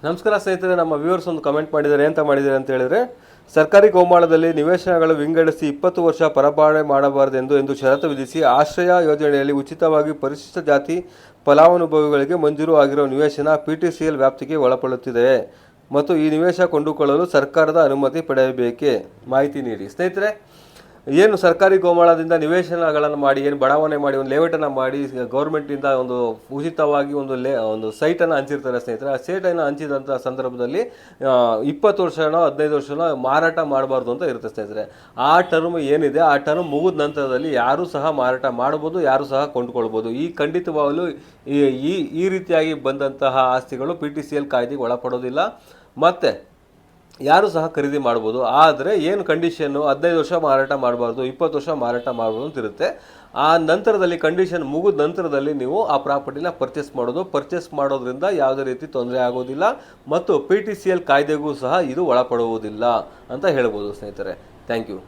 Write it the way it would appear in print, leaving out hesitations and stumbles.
ನಮಸ್ಕಾರ ಸ್ನೇಹಿತರೆ, ನಮ್ಮ ವ್ಯೂವರ್ಸ್ ಒಂದು ಕಮೆಂಟ್ ಮಾಡಿದ್ದಾರೆ. ಅಂತ ಮಾಡಿದ್ದಾರೆ ಅಂತ ಹೇಳಿದ್ರೆ, ಸರ್ಕಾರಿ ಗೋಮಾಳದಲ್ಲಿ ನಿವೇಶನಗಳು ವಿಂಗಡಿಸಿ 20 ವರ್ಷ ಪರಭಾರೆ ಮಾಡಬಾರದೆಂದು ಎಂದು ಷರತ್ತು ವಿಧಿಸಿ ಆಶ್ರಯ ಯೋಜನೆಯಲ್ಲಿ ಉಚಿತವಾಗಿ ಪರಿಶಿಷ್ಟ ಜಾತಿ ಫಲಾನುಭವಿಗಳಿಗೆ ಮಂಜೂರು ಆಗಿರುವ ನಿವೇಶನ PTCL ವ್ಯಾಪ್ತಿಗೆ ಒಳಪಡುತ್ತಿದೆ ಮತ್ತು ಈ ನಿವೇಶನ ಕೊಂಡುಕೊಳ್ಳಲು ಸರ್ಕಾರದ ಅನುಮತಿ ಪಡೆಯಬೇಕೆ? ಮಾಹಿತಿ ನೀಡಿ. ಸ್ನೇಹಿತರೆ, ಏನು ಸರ್ಕಾರಿ ಗೋಮಾಳದಿಂದ ನಿವೇಶನಗಳನ್ನು ಮಾಡಿ ಏನು ಬಡಾವಣೆ ಮಾಡಿ ಒಂದು ಲೇಔಟನ್ನು ಮಾಡಿ ಗೌರ್ಮೆಂಟಿಂದ ಒಂದು ಉಚಿತವಾಗಿ ಒಂದು ಸೈಟನ್ನು ಹಂಚಿರ್ತಾರೆ ಸ್ನೇಹಿತರೆ. ಆ ಸೈಟನ್ನು ಹಂಚಿದಂಥ ಸಂದರ್ಭದಲ್ಲಿ 20 ವರ್ಷನೋ 15 ವರ್ಷನೋ ಮಾರಾಟ ಮಾಡಬಾರ್ದು ಅಂತ ಇರುತ್ತೆ ಸ್ನೇಹಿತರೆ. ಆ ಟರ್ಮ್ ಏನಿದೆ, ಆ ಟರ್ಮ್ ಮುಗಿದ ನಂತರದಲ್ಲಿ ಯಾರೂ ಸಹ ಮಾರಾಟ ಮಾಡ್ಬೋದು, ಯಾರೂ ಸಹ ಕೊಂಡುಕೊಳ್ಬೋದು. ಈ ಖಂಡಿತವಾಗಲೂ ಈ ರೀತಿಯಾಗಿ ಬಂದಂತಹ ಆಸ್ತಿಗಳು PTCL ಕಾಯ್ದೆಗೆ ಒಳಪಡೋದಿಲ್ಲ ಮತ್ತು ಯಾರು ಸಹ ಖರೀದಿ ಮಾಡ್ಬೋದು. ಆದರೆ ಏನು ಕಂಡೀಷನ್ನು 15 ವರ್ಷ ಮಾರಾಟ ಮಾಡಬಾರ್ದು, 20 ವರ್ಷ ಮಾರಾಟ ಮಾಡ್ಬೋದು ಅಂತ ಇರುತ್ತೆ. ಆ ನಂತರದಲ್ಲಿ ಕಂಡೀಷನ್ ಮುಗಿದ ನಂತರದಲ್ಲಿ ನೀವು ಆ ಪ್ರಾಪರ್ಟಿನ ಪರ್ಚೇಸ್ ಮಾಡೋದ್ರಿಂದ ಯಾವುದೇ ರೀತಿ ತೊಂದರೆ ಆಗೋದಿಲ್ಲ ಮತ್ತು PTCL ಕಾಯ್ದೆಗೂ ಸಹ ಇದು ಒಳಪಡುವುದಿಲ್ಲ ಅಂತ ಹೇಳ್ಬೋದು ಸ್ನೇಹಿತರೆ. Thank you.